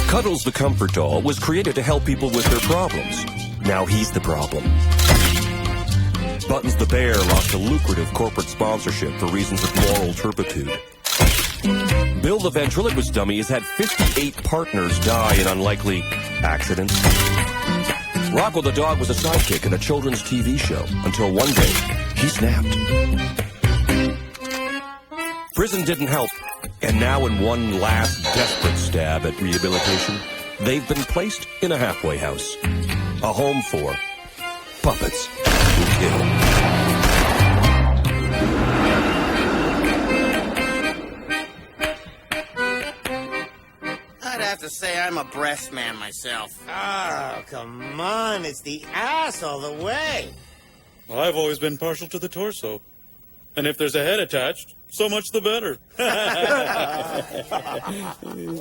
Cuddles the Comfort Doll was created to help people with their problems. Now he's the problem. Buttons the Bear lost a lucrative corporate sponsorship for reasons of moral turpitude. Bill the Ventriloquist Dummy has had 58 partners die in unlikely accidents. Rocco the Dog was a sidekick in a children's TV show until one day he snapped. Prison didn't help, and now in one last desperate stab at rehabilitation, they've been placed in a halfway house. A home for puppets who kill. I'd have to say I'm a breast man myself. Oh, come on. It's the ass all the way. Well, I've always been partial to the torso. And if there's a head attached, so much the better.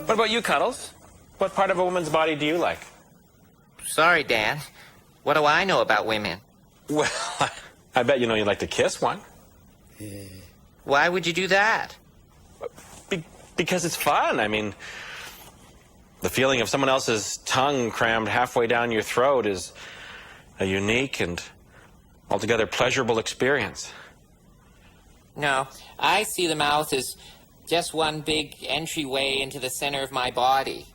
What about you, Cuddles? What part of a woman's body do you like? Sorry, Dan. What do I know about women? Well, I bet you know you'd like to kiss one. Why would you do that? Because it's fun. I mean, the feeling of someone else's tongue crammed halfway down your throat is a unique and altogether pleasurable experience. No, I see the mouth as just one big entryway into the center of my body,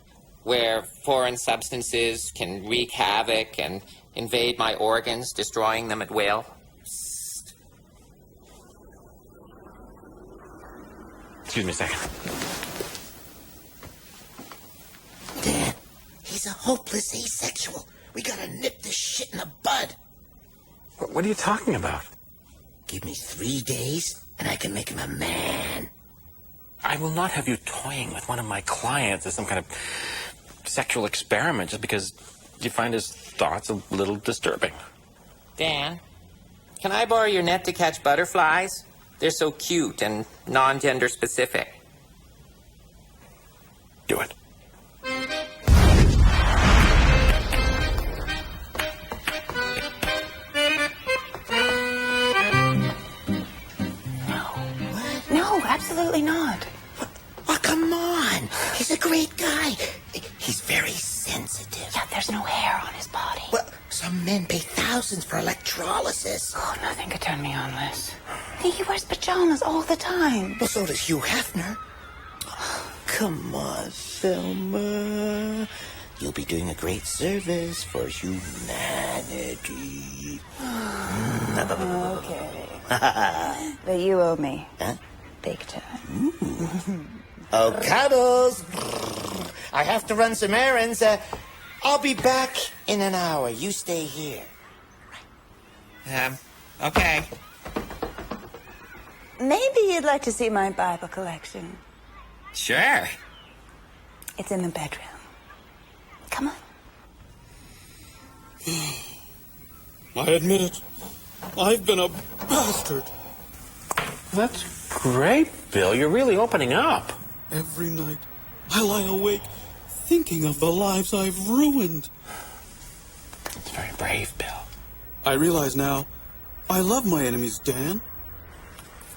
where foreign substances can wreak havoc and invade my organs, destroying them at will. Excuse me a second. Dan, he's a hopeless asexual. We gotta nip this shit in the bud. What are you talking about? Give me 3 days, and I can make him a man. I will not have you toying with one of my clients as some kind of sexual experiment just because you find his thoughts a little disturbing. Dan, can I borrow your net to catch butterflies? They're so cute and non-gender specific. Do it. Absolutely not. Oh, come on. He's a great guy. He's very sensitive. Yeah, there's no hair on his body. Well, some men pay thousands for electrolysis. Oh, nothing could turn me on this. He wears pajamas all the time. Well, so does Hugh Hefner. Come on, Selma. You'll be doing a great service for humanity. Okay. But you owe me. Huh? Big time. Oh, Cuddles. I have to run some errands. I'll be back in an hour. You stay here. Okay. Maybe you'd like to see my Bible collection. Sure. It's in the bedroom. Come on. I admit it. I've been a bastard. That's great, Bill. You're really opening up. Every night, I lie awake thinking of the lives I've ruined. It's very brave, Bill. I realize now, I love my enemies, Dan.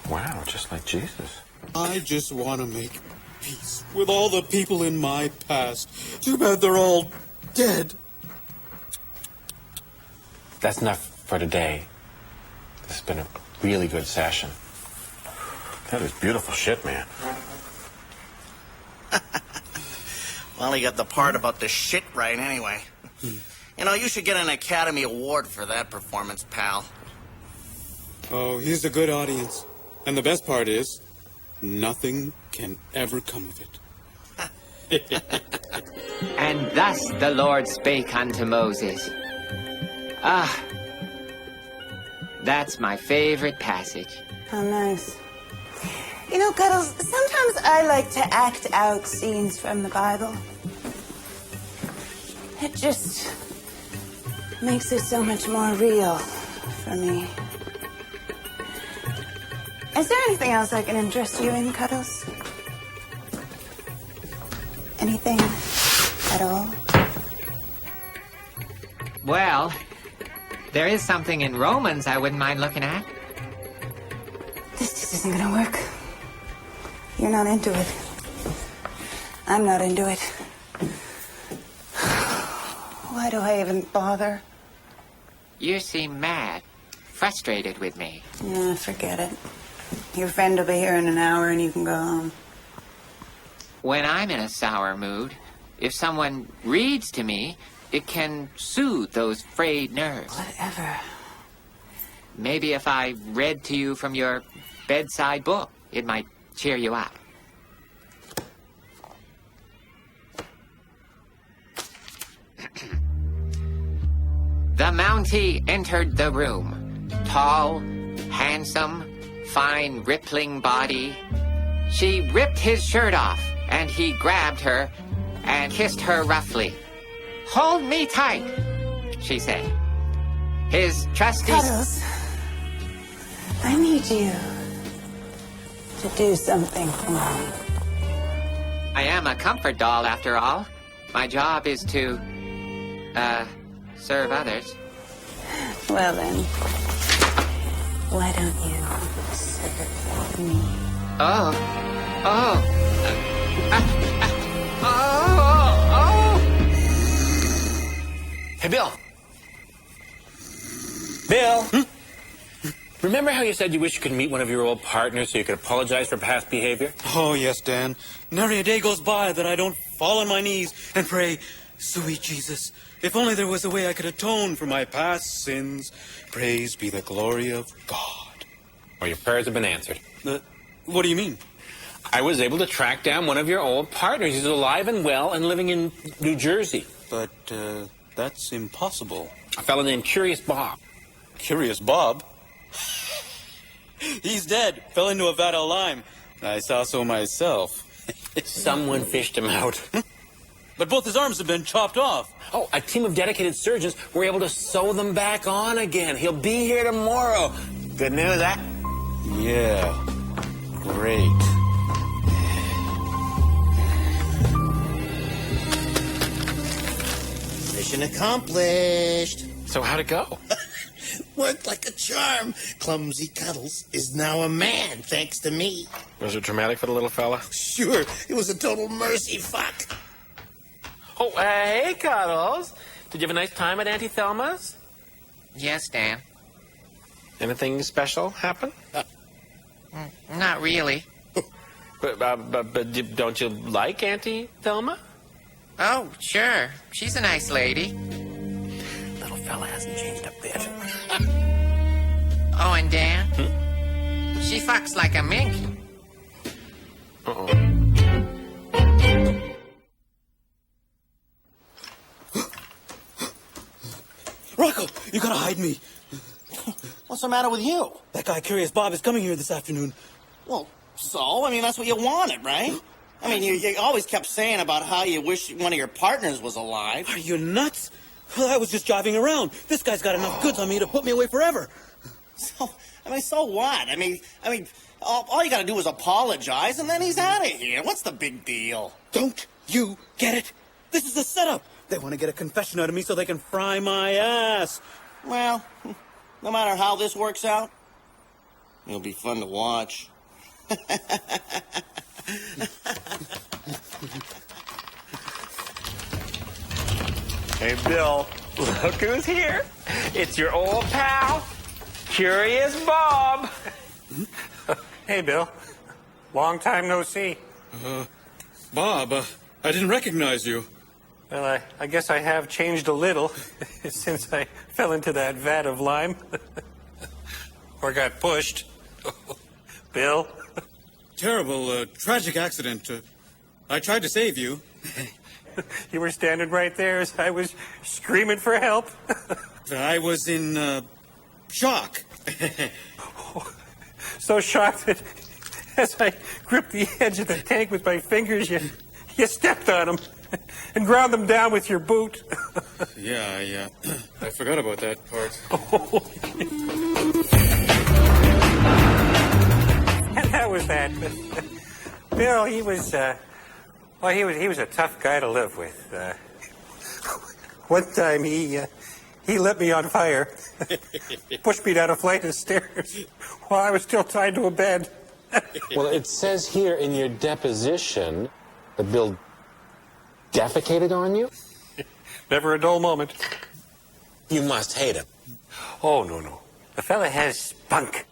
Wow, just like Jesus. I just want to make peace with all the people in my past. Too bad they're all dead. That's enough for today. This has been a really good session. That is beautiful shit, man. Well, he got the part about the shit right anyway. You know, you should get an Academy Award for that performance, pal. Oh, he's a good audience. And the best part is, nothing can ever come of it. And thus the Lord spake unto Moses. Ah, that's my favorite passage. How nice. You know, Cuddles, sometimes I like to act out scenes from the Bible. It just makes it so much more real for me. Is there anything else I can interest you in, Cuddles? Anything at all? Well, there is something in Romans I wouldn't mind looking at. This just isn't gonna work. You're not into it. I'm not into it. Why do I even bother? You seem mad, frustrated with me. Yeah, forget it. Your friend will be here in an hour and you can go home. When I'm in a sour mood, if someone reads to me, it can soothe those frayed nerves. Whatever. Maybe if I read to you from your bedside book, it might cheer you up. The Mountie entered the room. Tall, handsome, fine rippling body. She ripped his shirt off, and he grabbed her and kissed her roughly. "Hold me tight," she said. His trusty... Cuddles, I need you to do something for me. I am a comfort doll, after all. My job is to, serve others. Well then, why don't you serve me? Oh. Oh. Hey, Bill. Bill? Remember how you said you wish you could meet one of your old partners so you could apologize for past behavior? Oh, yes, Dan. Nary a day goes by that I don't fall on my knees and pray, sweet Jesus, if only there was a way I could atone for my past sins. Praise be the glory of God. Well, your prayers have been answered. What do you mean? I was able to track down one of your old partners. He's alive and well and living in New Jersey. But, that's impossible. A fellow named Curious Bob. Curious Bob? He's dead. Fell into a vat of lime. I saw so myself. Someone fished him out. But both his arms have been chopped off. Oh, a team of dedicated surgeons were able to sew them back on again. He'll be here tomorrow. Good news, eh? Yeah. Great. Mission accomplished. So how'd it go? Worked like a charm. Clumsy Cuddles is now a man, thanks to me. Was it dramatic for the little fella? Sure, it was a total mercy fuck. Oh, hey, Cuddles. Did you have a nice time at Auntie Thelma's? Yes, Dan. Anything special happen? Not really. But don't you like Auntie Thelma? Oh, sure. She's a nice lady. Little fella hasn't changed a bit. Oh, and Dan? She fucks like a mink. Uh-oh. Rocco, you gotta hide me. What's the matter with you? That guy, Curious Bob, is coming here this afternoon. Well, so? I mean, that's what you wanted, right? I mean, you always kept saying about how you wish one of your partners was alive. Are you nuts? Well, I was just jiving around. This guy's got enough goods on me to put me away forever. So what? I mean, all you gotta do is apologize, and then he's out of here. What's the big deal? Don't you get it? This is a setup. They want to get a confession out of me so they can fry my ass. Well, no matter how this works out, it'll be fun to watch. Hey, Bill, look who's here. It's your old pal, Curious Bob. Hey, Bill. Long time no see. Bob, I didn't recognize you. Well, I guess I have changed a little since I fell into that vat of lime. Or got pushed. Bill? Terrible, tragic accident. I tried to save you. You were standing right there as I was screaming for help. I was in, shock. So shocked that as I gripped the edge of the tank with my fingers, you stepped on them and ground them down with your boot. Yeah, I forgot about that part. And that was that. Bill, he was a tough guy to live with. One time he lit me on fire, pushed me down a flight of stairs while I was still tied to a bed. Well, it says here in your deposition that Bill defecated on you? Never a dull moment. You must hate him. Oh, no. The fella has spunk.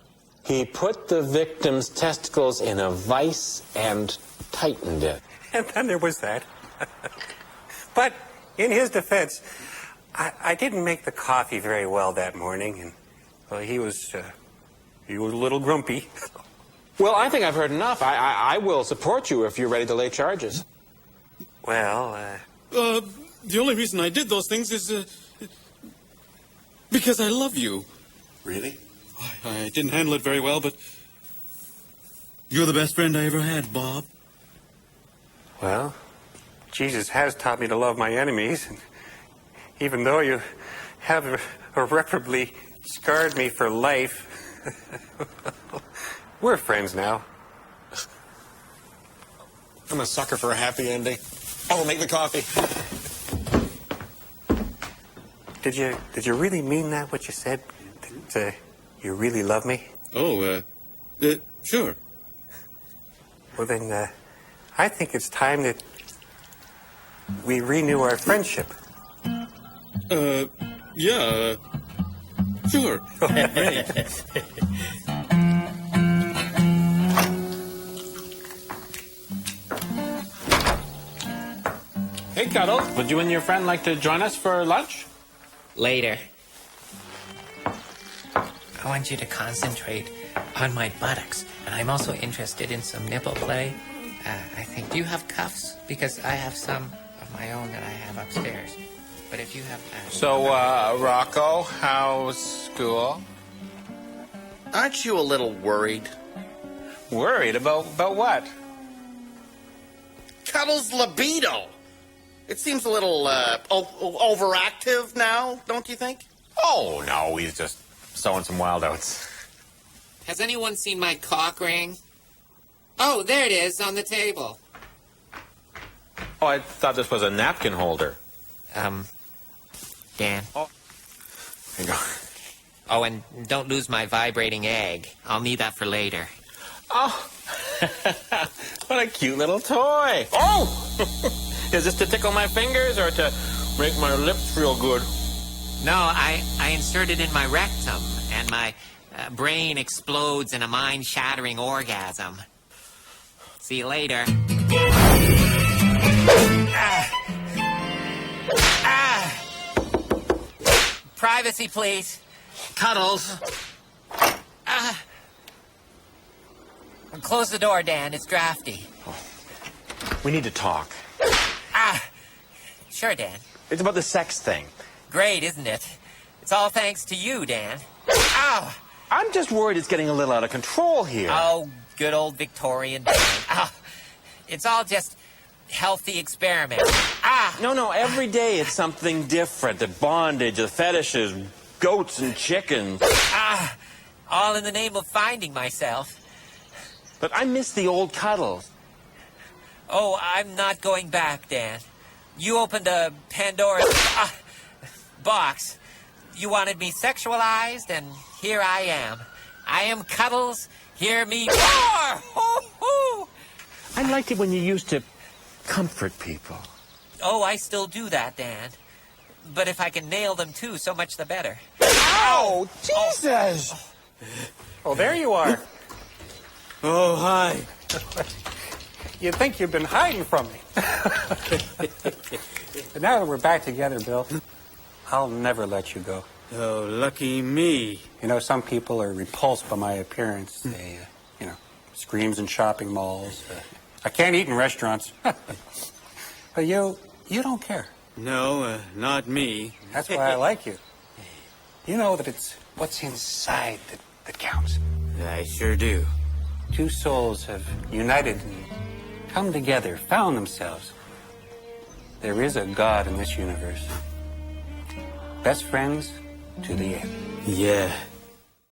He put the victim's testicles in a vice and tightened it. And then there was that. But in his defense, I didn't make the coffee very well that morning, and well, he was a little grumpy. Well, I think I've heard enough. I will support you if you're ready to lay charges. Well, The only reason I did those things is because I love you. Really? I didn't handle it very well, but you're the best friend I ever had, Bob. well, Jesus has taught me to love my enemies, and even though you have irreparably scarred me for life, we're friends now. I'm a sucker for a happy ending. I will make the coffee. Did you really mean that, what you said? That you really love me? Oh, sure. Well, then, I think it's time that we renew our friendship. Yeah, sure. Great. Hey, Cuddles, would you and your friend like to join us for lunch? Later. I want you to concentrate on my buttocks. And I'm also interested in some nipple play. I think, do you have cuffs? Because I have some of my own that I have upstairs. But if you have... So, Rocco, how's school? Aren't you a little worried? Worried about what? Cuddles' libido. It seems a little overactive now, don't you think? Oh, no, he's just sowing some wild oats. Has anyone seen my cock ring? Oh, there it is on the table. Oh, I thought this was a napkin holder. Dan. Oh. Here you go. Oh, and don't lose my vibrating egg. I'll need that for later. Oh, what a cute little toy. Oh! Is this to tickle my fingers or to make my lips feel good? No, I insert it in my rectum, and my brain explodes in a mind-shattering orgasm. See you later. Privacy, please. Cuddles. Close the door, Dan. It's drafty. We need to talk. Sure, Dan. It's about the sex thing. Great, isn't it? It's all thanks to you, Dan. Ow! I'm just worried it's getting a little out of control here. Oh, good old Victorian Dan. Oh, it's all just healthy experiment. No, every day it's something different. The bondage, the fetishes, goats and chickens. All in the name of finding myself. But I miss the old Cuddles. Oh, I'm not going back, Dan. You opened a Pandora's box. You wanted me sexualized, and here I am. I am Cuddles. Hear me roar! Hoo-hoo! I liked it when you used to comfort people. Oh, I still do that, Dan. But if I can nail them, too, so much the better. Ow! Jesus! Oh, there you are. Oh, hi. You'd think you've been hiding from me. But now that we're back together, Bill, I'll never let you go. Oh, lucky me. You know, some people are repulsed by my appearance. They, screams in shopping malls. I can't eat in restaurants. But you don't care. No, not me. That's why I like you. You know that it's what's inside that counts. I sure do. Two souls have united and come together, found themselves. There is a God in this universe. Best friends to the end. Yeah.